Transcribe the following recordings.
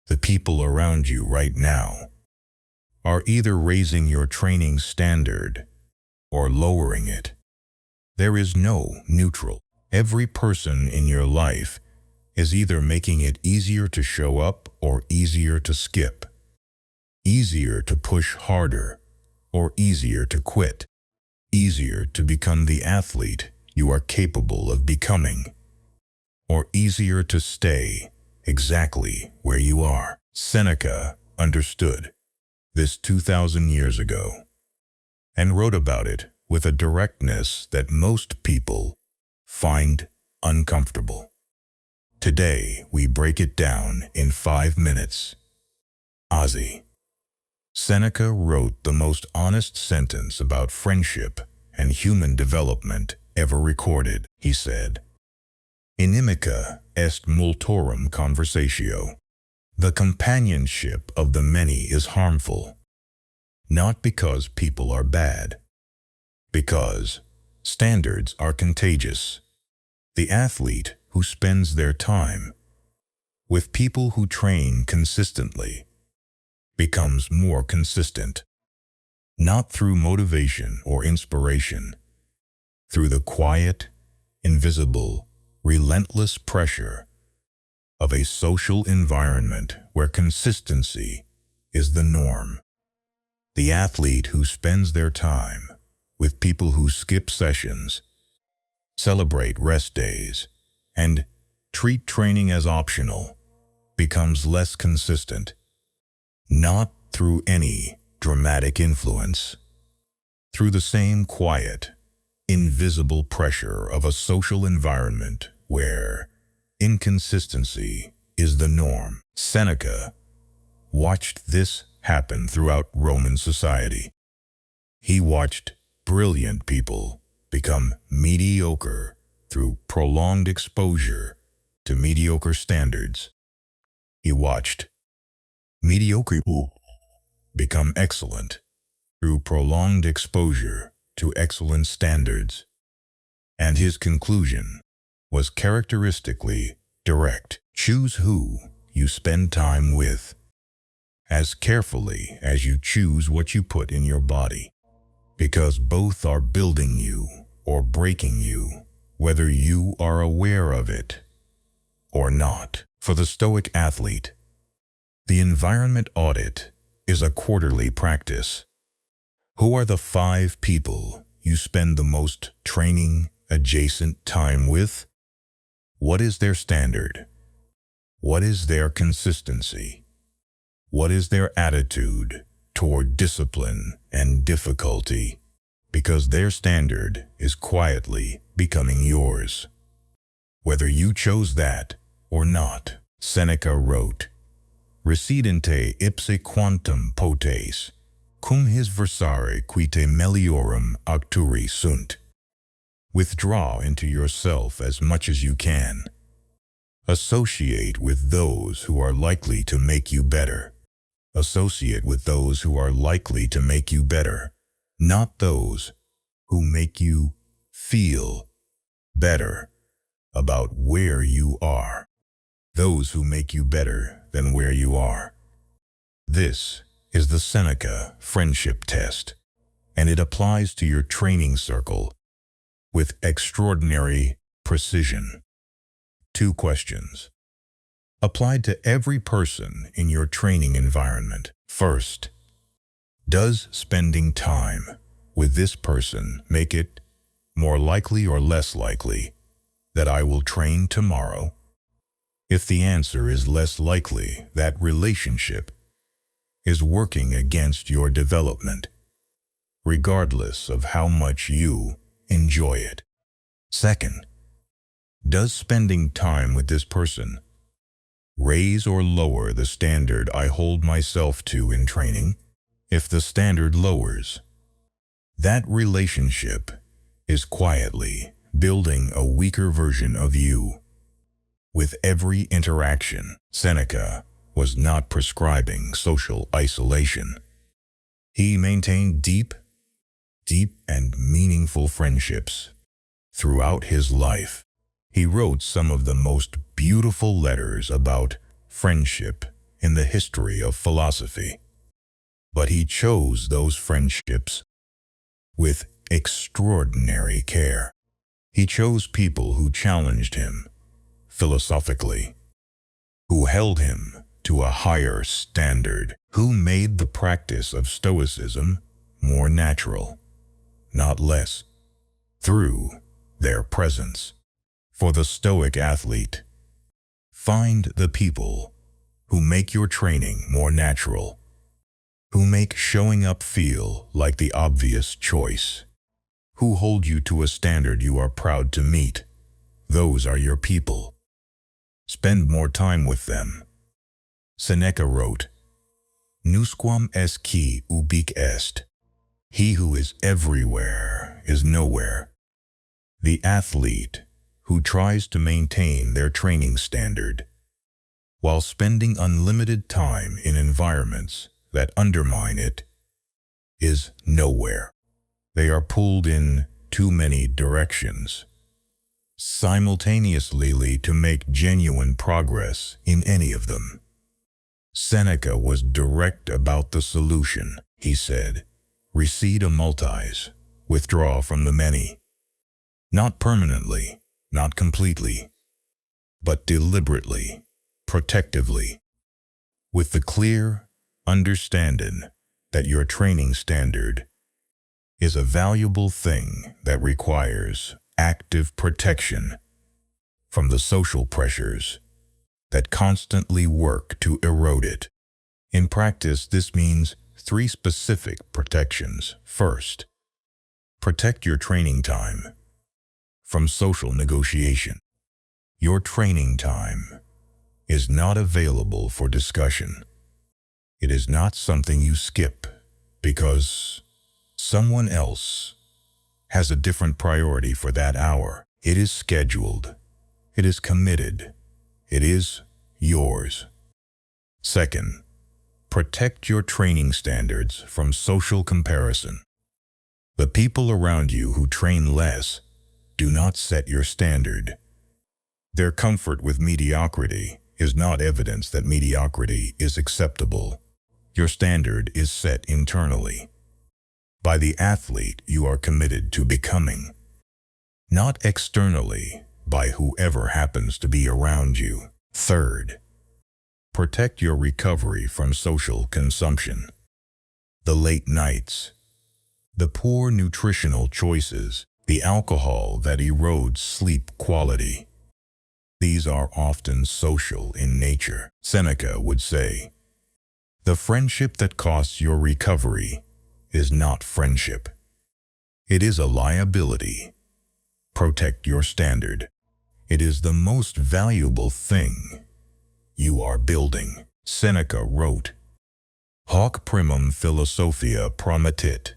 The people around you right now are either raising your training standard or lowering it. There is no neutral. Every person in your life is either making it easier to show up or easier to skip, easier to push harder or easier to quit, easier to become the athlete you are capable of becoming, or easier to stay exactly where you are. Seneca understood this 2,000 years ago and wrote about it with a directness that most people find uncomfortable. Today, we break it down in 5 minutes. Ozzy. Seneca wrote the most honest sentence about friendship and human development ever recorded. He said, "Inimica est multorum conversatio." The companionship of the many is harmful, not because people are bad, because standards are contagious. The athlete who spends their time with people who train consistently becomes more consistent, not through motivation or inspiration, through the quiet, invisible, relentless pressure of a social environment where consistency is the norm. The athlete who spends their time with people who skip sessions, celebrate rest days, and treat training as optional becomes less consistent, not through any dramatic influence, through the same quiet, invisible pressure of a social environment where inconsistency is the norm. Seneca watched this happen throughout Roman society. He watched brilliant people become mediocre through prolonged exposure to mediocre standards. He watched mediocre people become excellent through prolonged exposure to excellent standards. And his conclusion was characteristically direct. Choose who you spend time with as carefully as you choose what you put in your body, because both are building you or breaking you, whether you are aware of it or not. For the Stoic athlete, the environment audit is a quarterly practice. Who are the 5 people you spend the most training adjacent time with? What is their standard? What is their consistency? What is their attitude toward discipline and difficulty? Because their standard is quietly becoming yours, whether you chose that or not. Seneca wrote, "Recidente ipse quantum potes, cum his versare quite meliorum aucturi sunt." Withdraw into yourself as much as you can. Associate with those who are likely to make you better. Associate with those who are likely to make you better, not those who make you feel better about where you are. Those who make you better than where you are. This is the Seneca friendship test, and it applies to your training circle with extraordinary precision. 2 questions. Applied to every person in your training environment. First, does spending time with this person make it more likely or less likely that I will train tomorrow? If the answer is less likely, that relationship is working against your development, regardless of how much you enjoy it. Second, does spending time with this person raise or lower the standard I hold myself to in training? If the standard lowers, that relationship is quietly building a weaker version of you. With every interaction, Seneca was not prescribing social isolation. He maintained deep and meaningful friendships throughout his life. He wrote some of the most beautiful letters about friendship in the history of philosophy. But he chose those friendships with extraordinary care. He chose people who challenged him philosophically, who held him to a higher standard, who made the practice of Stoicism more natural, not less, through their presence. For the Stoic athlete, find the people who make your training more natural, who make showing up feel like the obvious choice, who hold you to a standard you are proud to meet. Those are your people. Spend more time with them. Seneca wrote, "Nusquam est qui ubique est." He who is everywhere is nowhere. The athlete who tries to maintain their training standard while spending unlimited time in environments that undermine it is nowhere. They are pulled in too many directions simultaneously to make genuine progress in any of them. Seneca was direct about the solution. He said, "Recede a multis, withdraw from the many." Not permanently, not completely, but deliberately, protectively, with the clear understanding that your training standard is a valuable thing that requires active protection from the social pressures that constantly work to erode it. In practice, this means 3 specific protections. First, protect your training time from social negotiation. Your training time is not available for discussion. It is not something you skip because someone else has a different priority for that hour. It is scheduled. It is committed. It is yours. Second, protect your training standards from social comparison. The people around you who train less do not set your standard. Their comfort with mediocrity is not evidence that mediocrity is acceptable. Your standard is set internally by the athlete you are committed to becoming, not externally by whoever happens to be around you. Third, protect your recovery from social consumption. The late nights, the poor nutritional choices, the alcohol that erodes sleep quality. These are often social in nature. Seneca would say, "The friendship that costs your recovery is not friendship. It is a liability. Protect your standard. It is the most valuable thing you are building." Seneca wrote, "Hoc primum philosophia promettit,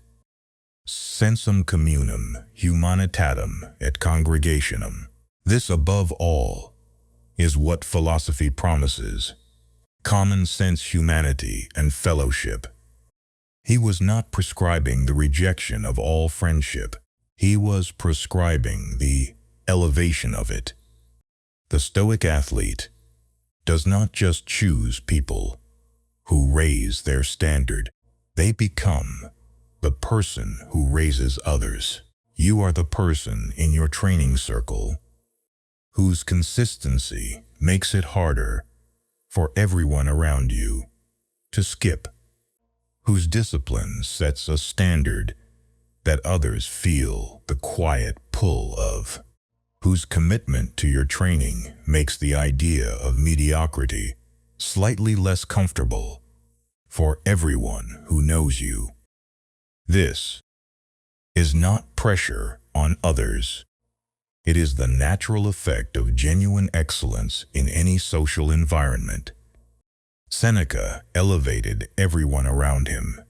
sensum communum humanitatem et congregationem." This above all is what philosophy promises: common sense humanity and fellowship. He was not prescribing the rejection of all friendship. He was prescribing the elevation of it. The Stoic athlete does not just choose people who raise their standard. They become the person who raises others. You are the person in your training circle whose consistency makes it harder for everyone around you to skip, whose discipline sets a standard that others feel the quiet pull of, whose commitment to your training makes the idea of mediocrity slightly less comfortable for everyone who knows you. This is not pressure on others. It is the natural effect of genuine excellence in any social environment. Seneca elevated everyone around him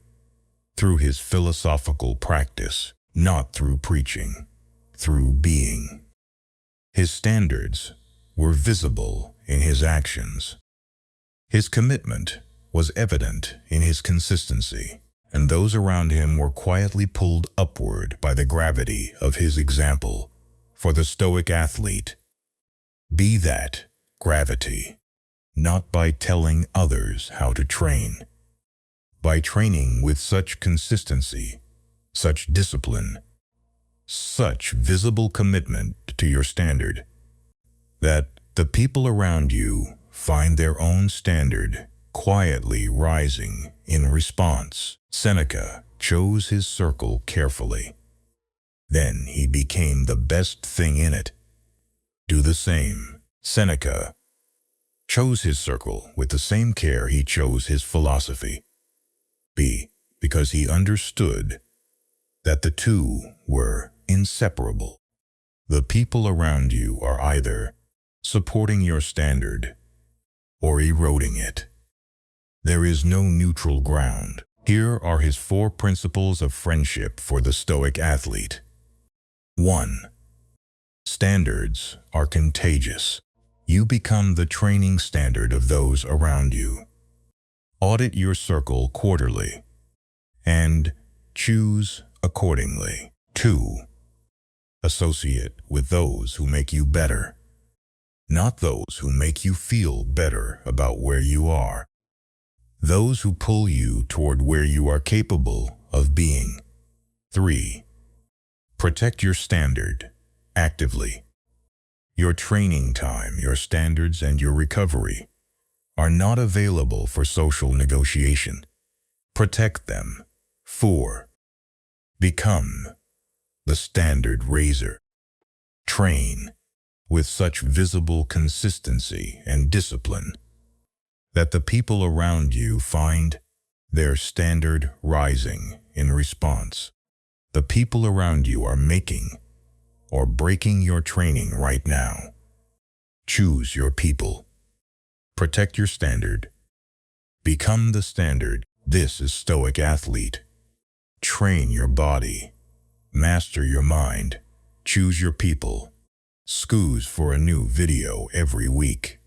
through his philosophical practice, not through preaching, through being. His standards were visible in his actions. His commitment was evident in his consistency, and those around him were quietly pulled upward by the gravity of his example. For the Stoic athlete, be that gravity. not by telling others how to train. By training with such consistency, such discipline, such visible commitment to your standard, that the people around you find their own standard quietly rising in response. Seneca chose his circle carefully. Then he became the best thing in it. Do the same. Seneca chose his circle with the same care he chose his philosophy. Because he understood that the two were inseparable. The people around you are either supporting your standard or eroding it. There is no neutral ground. Here are his 4 principles of friendship for the Stoic athlete. 1. Standards are contagious. You become the training standard of those around you. Audit your circle quarterly and choose accordingly. 2. Associate with those who make you better, not those who make you feel better about where you are. Those who pull you toward where you are capable of being. 3. Protect your standard actively. Your training time, your standards, and your recovery are not available for social negotiation. Protect them. 4. Become the standard raiser. Train with such visible consistency and discipline that the people around you find their standard rising in response. The people around you are making or breaking your training right now. Choose your people. Protect your standard. Become the standard. This is Stoic athlete. Train your body. Master your mind. Choose your people. Scoos for a new video every week.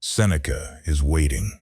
Seneca is waiting.